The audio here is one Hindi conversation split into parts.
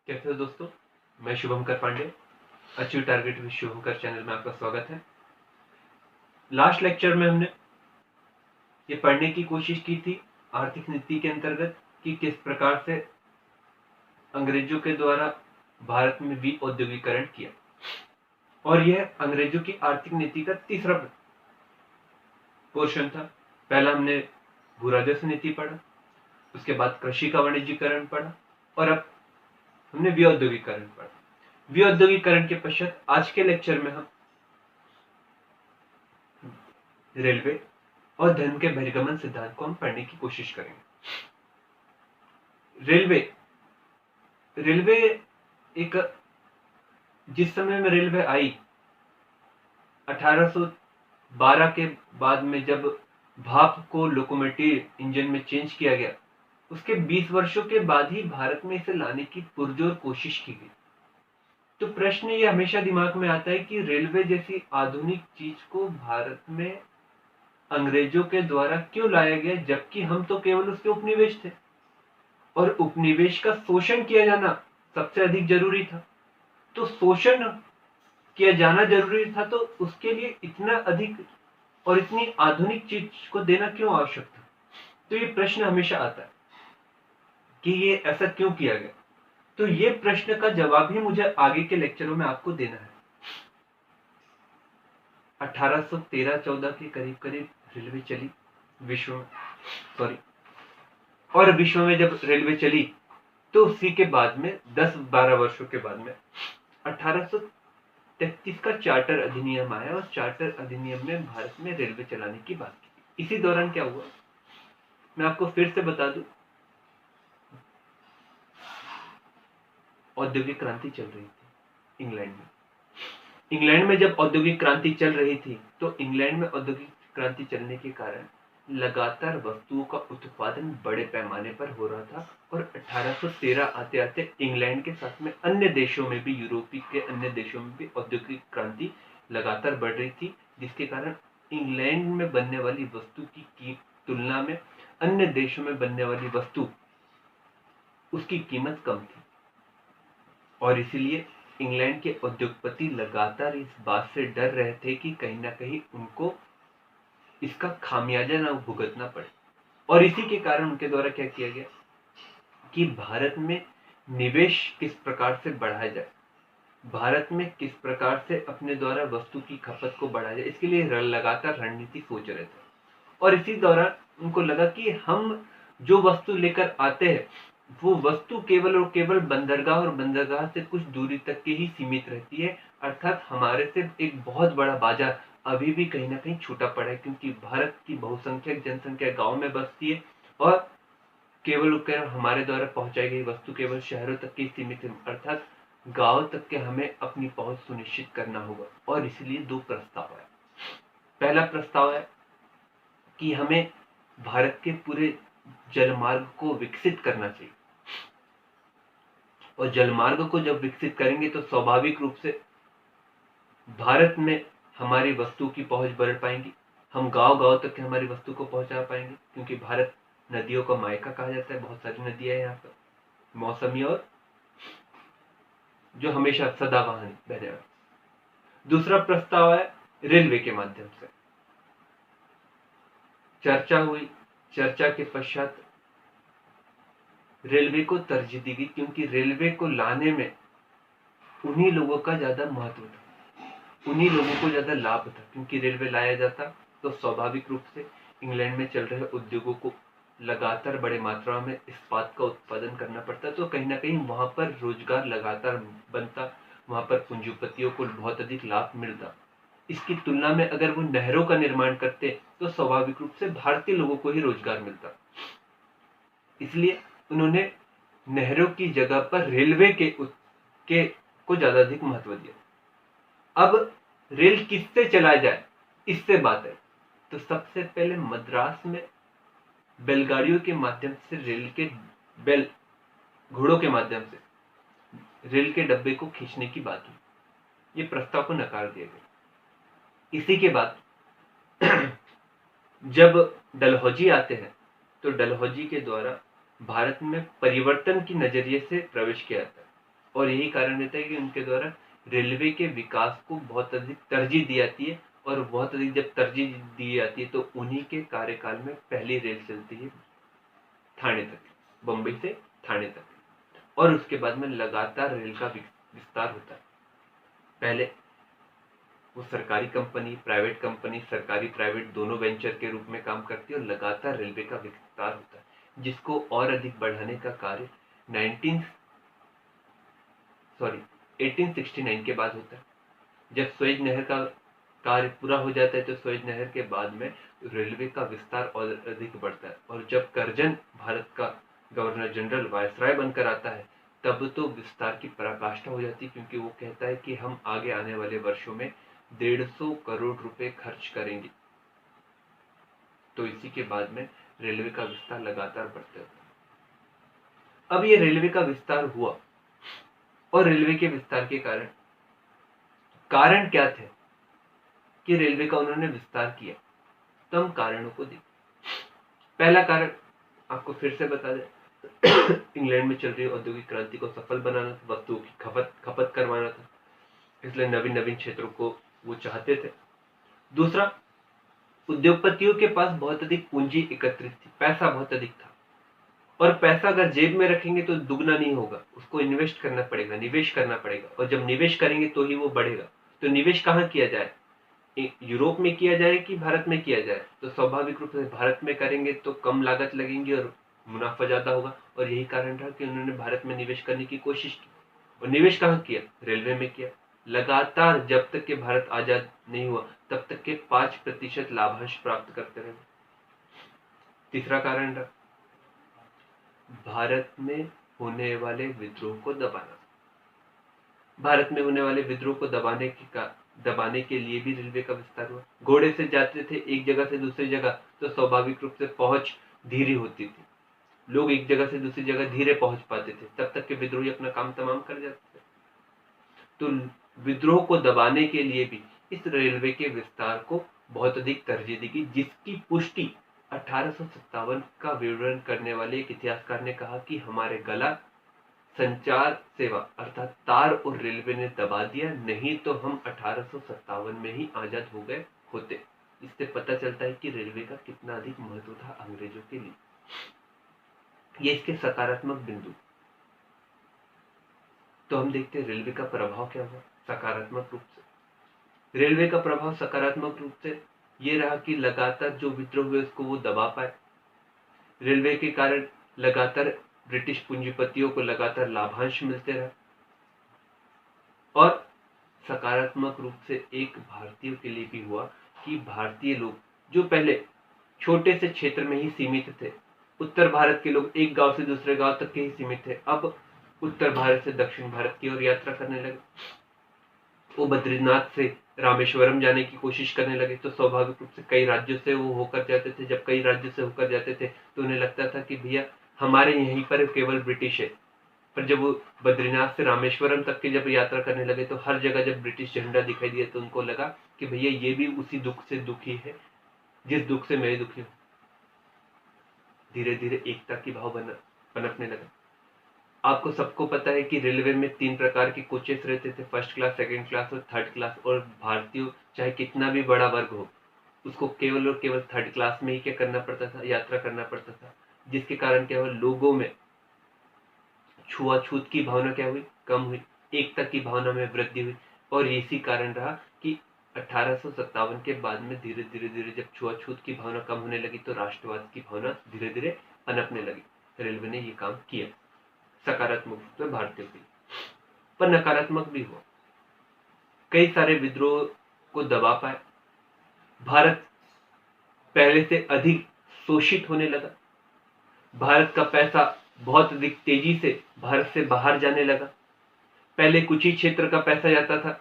कैसे हो दोस्तों। मैं Shubhankar Pandey, achieve target with Shubhankar channel में आपका स्वागत है। लास्ट लेक्चर में हमने ये पढ़ने की कोशिश की थी आर्थिक नीति के अंतर्गत कि किस प्रकार से अंग्रेजों के द्वारा भारत में विऔद्योगिकरण किया, और यह अंग्रेजों की आर्थिक नीति का तीसरा पोर्शन था। पहला हमने भू राजस्व नीति पढ़ा, उसके बाद कृषि का वाणिज्यीकरण पढ़ा, और अब हमने विऔद्योगिकरण पढ़ा। विऔद्योगिकरण के पश्चात आज के लेक्चर में हम रेलवे और धन के बहिर्गमन सिद्धांत को हम पढ़ने की कोशिश करेंगे। रेलवे एक जिस समय में रेलवे आई 1812 के बाद में, जब भाप को लोकोमोटिव इंजन में चेंज किया गया, उसके 20 वर्षों के बाद ही भारत में इसे लाने की पुरजोर कोशिश की गई। तो प्रश्न ये हमेशा दिमाग में आता है कि रेलवे जैसी आधुनिक चीज को भारत में अंग्रेजों के द्वारा क्यों लाया गया, जबकि हम तो केवल उसके उपनिवेश थे और उपनिवेश का शोषण किया जाना सबसे अधिक जरूरी था। तो शोषण किया जाना जरूरी था, तो उसके लिए इतना अधिक और इतनी आधुनिक चीज को देना क्यों आवश्यक था। तो ये प्रश्न हमेशा आता है कि ये ऐसा क्यों किया गया। तो ये प्रश्न का जवाब ही मुझे आगे के लेक्चरों में आपको देना है। 1813-14 के करीब करीब रेलवे चली विश्व में, और विश्व में जब रेलवे चली तो उसी के बाद में 10-12 वर्षों के बाद में 1833 का चार्टर अधिनियम आया, और चार्टर अधिनियम में भारत में रेलवे चलाने की बात की। इसी दौरान क्या हुआ, मैं आपको फिर से बता दूं, औद्योगिक क्रांति चल रही थी इंग्लैंड में जब औद्योगिक क्रांति चल रही थी, तो इंग्लैंड में औद्योगिक क्रांति चलने के कारण लगातार वस्तुओं का उत्पादन बड़े पैमाने पर हो रहा था, और 1813 आते आते इंग्लैंड के साथ में अन्य देशों में भी, यूरोपीय के अन्य देशों में भी औद्योगिक क्रांति लगातार बढ़ रही थी, जिसके कारण इंग्लैंड में बनने वाली वस्तु की तुलना में अन्य देशों में बनने वाली वस्तु उसकी कीमत कम थी। और इसीलिए इंग्लैंड के उद्योगपति लगातार इस बात से डर रहे थे कि कहीं ना कहीं उनको इसका खामियाजा ना भुगतना पड़े। और इसी के कारण उनके द्वारा क्या किया गया कि भारत में निवेश किस प्रकार से बढ़ाया जाए, भारत में किस प्रकार से अपने द्वारा वस्तु की खपत को बढ़ाया जाए, इसके लिए लगातार रणनीति सोच रहे थे। और इसी दौरान उनको लगा कि हम जो वस्तु लेकर आते हैं वो वस्तु केवल और केवल बंदरगाह और बंदरगाह से कुछ दूरी तक के ही सीमित रहती है, अर्थात हमारे से एक बहुत बड़ा बाजार अभी भी कहीं ना कहीं छूटा पड़ा है, क्योंकि भारत की बहुसंख्यक जनसंख्या गांव में बसती है और केवल हमारे द्वारा पहुंचाई गई वस्तु केवल शहरों तक की सीमित है, अर्थात गांव तक के हमें अपनी पहुंच सुनिश्चित करना होगा। और इसलिए दो प्रस्ताव है। पहला प्रस्ताव है कि हमें भारत के पूरे जलमार्ग को विकसित करना चाहिए, और जलमार्ग को जब विकसित करेंगे तो स्वाभाविक रूप से भारत में हमारी वस्तु की पहुंच बढ़ पाएंगी, हम गांव गांव तक हमारी वस्तु को पहुंचा पाएंगे, क्योंकि भारत नदियों का मायका कहा जाता है। बहुत सारी नदियां हैं यहाँ पर, मौसमी और जो हमेशा सदाबहार बहने वाली। दूसरा प्रस्ताव है रेलवे के माध्यम से। चर्चा हुई, चर्चा के पश्चात रेलवे को तरजीह दी गई, क्योंकि रेलवे को लाने में उन्हीं लोगों का ज्यादा महत्व था, उन्हीं लोगों को ज्यादा लाभ था, क्योंकि रेलवे लाया जाता तो स्वाभाविक रूप से इंग्लैंड में चल रहे उद्योगों को लगातार बड़े मात्रा में इस्पात का उत्पादन करना पड़ता, तो कहीं ना कहीं वहां पर रोजगार लगातार बनता, वहां पर पूंजीपतियों को बहुत अधिक लाभ मिलता। इसकी तुलना में अगर वो नहरों का निर्माण करते तो स्वाभाविक रूप से भारतीय लोगों को ही रोजगार मिलता। इसलिए उन्होंने नहरों की जगह पर रेलवे के को ज्यादा अधिक महत्व दिया। अब रेल किससे चलाया जाए, इससे बात है। तो सबसे पहले मद्रास में बैलगाड़ियों के माध्यम से रेल के घोड़ों के माध्यम से रेल के डब्बे को खींचने की बात हुई। ये प्रस्ताव को नकार दिया गया। इसी के बाद जब डलहौजी आते हैं तो डलहौजी के द्वारा भारत में परिवर्तन की नजरिए से प्रवेश किया जाता है। और यही कारण रहता है कि उनके द्वारा रेलवे के विकास को बहुत अधिक तरजीह दी जाती है, और बहुत अधिक जब तरजीह दी जाती है तो उन्हीं के कार्यकाल में पहली रेल चलती है ठाणे तक, बम्बई से ठाणे तक, और उसके बाद में लगातार रेल का विस्तार होता है। पहले वो सरकारी कंपनी, प्राइवेट कंपनी, सरकारी प्राइवेट दोनों वेंचर के रूप में काम करती है, और लगातार रेलवे का विस्तार होता है, जिसको और अधिक बढ़ाने का कार्य 1869 के बाद होता है, जब स्वेज नहर का कार्य पूरा हो जाता है। तो स्वेज नहर के बाद में रेलवे का विस्तार और अधिक बढ़ता है, और जब करजन भारत का गवर्नर जनरल वायसराय बनकर आता है, तब तो विस्तार की पराकाष्ठा हो जाती है, क्योंकि वो कहता है कि हम आगे आने वाले वर्षों में 150 करोड़ रुपए खर्च करेंगे। तो इसी के बाद में रेलवे का विस्तार लगातार बढ़ता है। अब ये रेलवे का विस्तार हुआ, और रेलवे के विस्तार के कारण क्या थे कि रेलवे का उन्होंने विस्तार किया, तो हम कारणों को देखें। पहला कारण आपको फिर से बता दें, इंग्लैंड में चल रही औद्योगिक क्रांति को सफल बनाना था, वस्तुओं की खपत करवाना था, इसलिए नवीन नवीन क्षेत्रों को वो चाहते थे। दूसरा, उद्योगपतियों के पास बहुत अधिक पूंजी एकत्रित थी, पैसा बहुत अधिक था, और पैसा अगर जेब में रखेंगे तो दुगना नहीं होगा, उसको इन्वेस्ट करना पड़ेगा, निवेश करना पड़ेगा, और जब निवेश करेंगे तो ही वो बढ़ेगा। तो निवेश कहाँ किया जाए, यूरोप में किया जाए कि भारत में किया जाए? तो स्वाभाविक रूप से भारत में करेंगे तो कम लागत लगेंगी और मुनाफा ज्यादा होगा, और यही कारण था कि उन्होंने भारत में निवेश करने की कोशिश की। और निवेश कहाँ किया? रेलवे में किया। लगातार जब तक के भारत आजाद नहीं हुआ तब तक के 5% लाभांश प्राप्त करते रहे। तीसरा कारण रहा भारत में होने वाले विद्रोह को दबाना। भारत में होने वाले विद्रोह को दबाने के लिए भी रेलवे का विस्तार हुआ। घोड़े से जाते थे एक जगह से दूसरी जगह, तो स्वाभाविक रूप से पहुंच धीरे होती थी, लोग एक जगह से दूसरी जगह धीरे पहुंच पाते थे, तब तक के विद्रोही अपना काम तमाम कर जाते थे। तो विद्रोह को दबाने के लिए भी इस रेलवे के विस्तार को बहुत अधिक तरजीह दी गई, जिसकी पुष्टि 1857 का विवरण करने वाले एक इतिहासकार ने कहा कि हमारे गला संचार सेवा अर्थात तार और रेलवे ने दबा दिया, नहीं तो हम 1857 में ही आजाद हो गए होते। इससे पता चलता है कि रेलवे का कितना अधिक महत्व था अंग्रेजों के लिए। ये इसके सकारात्मक बिंदु। तो हम देखते हैं रेलवे का प्रभाव क्या हुआ सकारात्मक रूप से। रेलवे का प्रभाव सकारात्मक रूप से ये रहा कि लगातार जो विद्रोह हुए उसको वो दबा पाए। रेलवे के कारण लगातार ब्रिटिश पूंजीपतियों को लगातार लाभांश मिलते रहे, और सकारात्मक रूप से एक भारतीयों के लिए भी हुआ कि भारतीय लोग जो पहले छोटे से क्षेत्र में ही सीमित थे, उत्तर भारत के लोग एक गांव से दूसरे गांव तक के ही सीमित थे, अब उत्तर भारत से दक्षिण भारत की ओर यात्रा करने लगे। वो बद्रीनाथ से रामेश्वरम जाने की कोशिश करने लगे, तो स्वाभाविक रूप से कई राज्यों से वो होकर जाते थे। जब कई राज्यों से होकर जाते थे तो उन्हें लगता था कि भैया हमारे यहीं पर केवल ब्रिटिश है, पर जब वो बद्रीनाथ से रामेश्वरम तक की जब यात्रा करने लगे तो हर जगह जब ब्रिटिश झंडा दिखाई दिया तो उनको लगा कि भैया ये भी उसी दुख से दुखी है जिस दुख से मैं दुखी हूँ। धीरे धीरे एकता की भाव पनपने लगा। आपको सबको पता है कि रेलवे में 3 प्रकार के कोचेस रहते थे, फर्स्ट क्लास, सेकंड क्लास और थर्ड क्लास, और भारतीयों चाहे कितना भी बड़ा वर्ग हो उसको केवल और केवल थर्ड क्लास में ही क्या करना पड़ता था, यात्रा करना पड़ता था, जिसके कारण क्या हुआ, लोगों में छुआछूत की भावना क्या हुई, कम हुई, एकता की भावना में वृद्धि हुई। और इसी कारण रहा कि 1857 के बाद में धीरे धीरे जब छुआछूत की भावना कम होने लगी तो राष्ट्रवाद की भावना धीरे धीरे पनपने लगी। रेलवे ने ये काम किया सकारात्मक रूप से भारतीयों के लिए, पर नकारात्मक भी हुआ। कई सारे विद्रोह को दबा पाए, भारत पहले से अधिक शोषित होने लगा, भारत का पैसा बहुत अधिक तेजी से भारत से बाहर जाने लगा। पहले कुछ ही क्षेत्र का पैसा जाता था,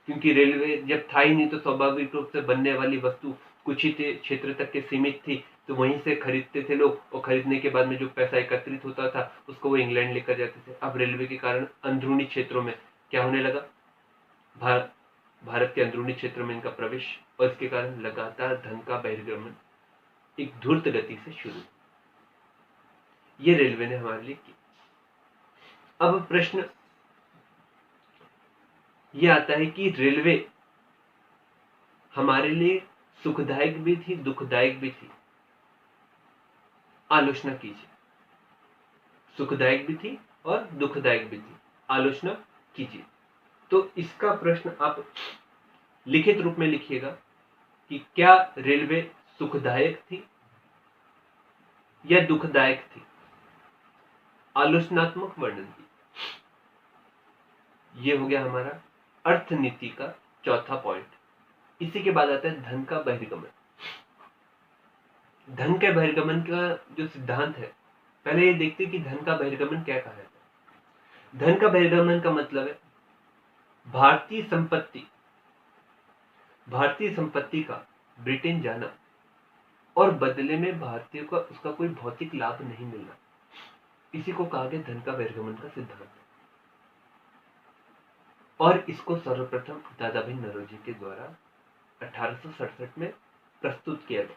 क्योंकि रेलवे जब था ही नहीं तो स्वाभाविक रूप से बनने वाली वस्तु कुछ ही क्षेत्र तक के सीमित थी, तो वहीं से खरीदते थे लोग, और खरीदने के बाद में जो पैसा एकत्रित होता था उसको वो इंग्लैंड लेकर जाते थे। अब रेलवे के कारण अंदरूनी क्षेत्रों में क्या होने लगा, भारत के अंदरूनी क्षेत्र में इनका प्रवेश, और इसके कारण लगातार धन का बहिर्गमन एक धूर्त गति से शुरू। ये रेलवे ने हमारे लिए की। अब प्रश्न ये आता है कि रेलवे हमारे लिए सुखदायक भी थी, दुखदायक भी थी। आलोचना कीजिए। सुखदायक भी थी और दुखदायक भी थी, आलोचना कीजिए। तो इसका प्रश्न आप लिखित रूप में लिखिएगा कि क्या रेलवे सुखदायक थी या दुखदायक थी। आलोचनात्मक वर्णन दी। ये हो गया हमारा अर्थनीति का चौथा पॉइंट। इसी के बाद आता है धन का बहिर्गमन। धन के बहिर्गमन का जो सिद्धांत है, पहले ये देखते हैं कि धन का बहिर्गमन क्या कहा जाता है। धन का बहिर्गमन का मतलब है भारतीय संपत्ति का ब्रिटेन जाना और बदले में भारतीयों का उसका कोई भौतिक लाभ नहीं मिलना। इसी को कहा गया धन का बहिर्गमन का सिद्धांत। और इसको सर्वप्रथम दादाभाई नौरोजी के द्वारा 1867 में प्रस्तुत किया गया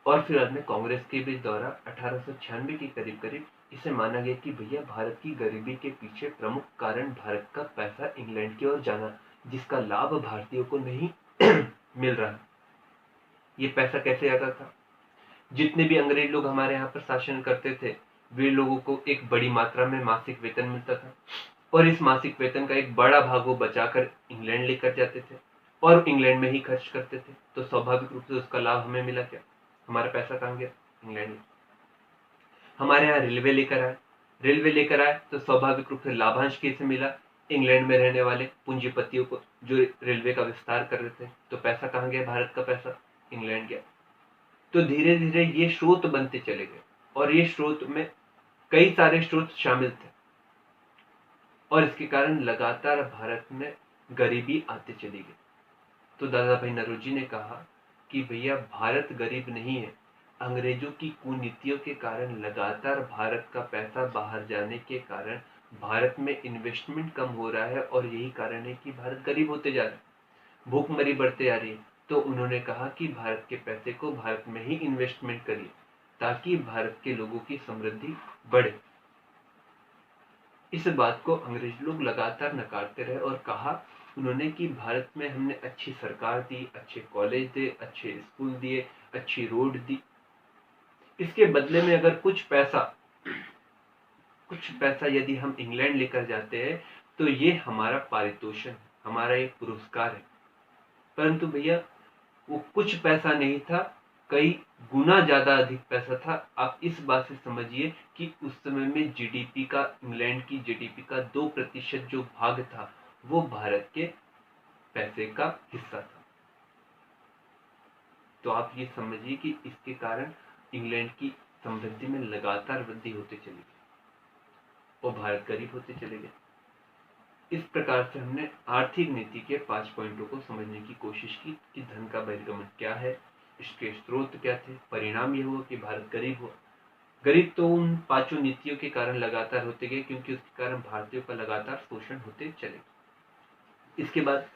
और फिर बाद में कांग्रेस के भी द्वारा 1896 के करीब करीब इसे माना गया कि भैया भारत की गरीबी के पीछे प्रमुख कारण भारत का पैसा इंग्लैंड की ओर जाना, जिसका लाभ भारतीयों को नहीं मिल रहा। ये पैसा कैसे आता था? जितने भी अंग्रेज लोग हमारे यहाँ पर शासन करते थे, वे लोगों को एक बड़ी मात्रा में मासिक वेतन मिलता था और इस मासिक वेतन का एक बड़ा भाग वो बचाकर इंग्लैंड लेकर जाते थे और इंग्लैंड में ही खर्च करते थे। तो स्वाभाविक रूप से उसका लाभ हमें मिला। क्या हमारा पैसा कहाँ गया? इंग्लैंड में। हमारे यहाँ रेलवे लेकर आए तो स्वाभाविक रूप से लाभांश कैसे मिला? इंग्लैंड में रहने वाले पूंजीपतियों को, जो रेलवे का विस्तार कर रहे थे। तो पैसा कहाँ गया? भारत का पैसा इंग्लैंड गया। तो धीरे धीरे ये स्रोत बनते चले गए और ये स्रोत में कई सारे स्रोत शामिल थे और इसके कारण लगातार भारत में गरीबी आते चली गई। तो दादाभाई नौरोजी ने कहा कि भैया भारत गरीब नहीं है, अंग्रेजों की कुनीतियों के कारण लगातार भारत का पैसा बाहर जाने के कारण भारत में इन्वेस्टमेंट कम हो रहा है और यही कारण है कि भारत गरीब होते जा रहा है, भूखमरी बढ़ते जा रही है। तो उन्होंने कहा कि भारत के पैसे को भारत में ही इन्वेस्टमेंट करिए ताकि भारत के लोगों की समृद्धि बढ़े। इस बात को अंग्रेज लोग लगातार नकारते रहे और कहा उन्होंने कि भारत में हमने अच्छी सरकार दी, अच्छे कॉलेज दिए, अच्छे स्कूल दिए, अच्छी रोड दी, इसके बदले में अगर कुछ पैसा यदि हम इंग्लैंड लेकर जाते हैं तो ये हमारा पारितोषिक, हमारा एक पुरस्कार है। परंतु भैया वो कुछ पैसा नहीं था, कई गुना ज्यादा अधिक पैसा था। आप इस बात से समझिए कि उस समय में जीडीपी का, इंग्लैंड की जीडीपी का 2% जो भाग था वो भारत के पैसे का हिस्सा था। तो आप ये समझिए कि इसके कारण इंग्लैंड की समृद्धि में लगातार वृद्धि होते चली गई और भारत गरीब होते चले गए। इस प्रकार से हमने आर्थिक नीति के 5 पॉइंटों को समझने की कोशिश की कि धन का बहिर्गमन क्या है, इसके स्रोत क्या थे, परिणाम यह हुआ कि भारत गरीब हुआ। गरीब तो उन 5 नीतियों के कारण लगातार होते गए क्योंकि उसके कारण भारतीयों का लगातार शोषण होते चले। इसके बाद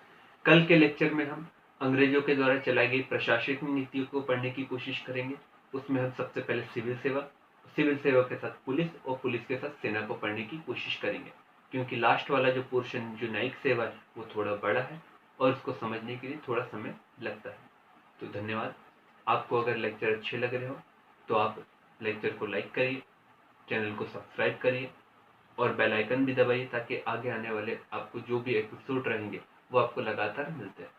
कल के लेक्चर में हम अंग्रेजों के द्वारा चलाई गई प्रशासनिक नीतियों को पढ़ने की कोशिश करेंगे। उसमें हम सबसे पहले सिविल सेवा के साथ पुलिस और पुलिस के साथ सेना को पढ़ने की कोशिश करेंगे, क्योंकि लास्ट वाला जो पोर्शन जो न्यायिक सेवा है वो थोड़ा बड़ा है और उसको समझने के लिए थोड़ा समय लगता है। तो धन्यवाद। आपको अगर लेक्चर अच्छे लग रहे हो तो आप लेक्चर को लाइक करिए, चैनल को सब्सक्राइब करिए और बेल आइकन भी दबाइए ताकि आगे आने वाले आपको जो भी एपिसोड रहेंगे वो आपको लगातार मिलते हैं।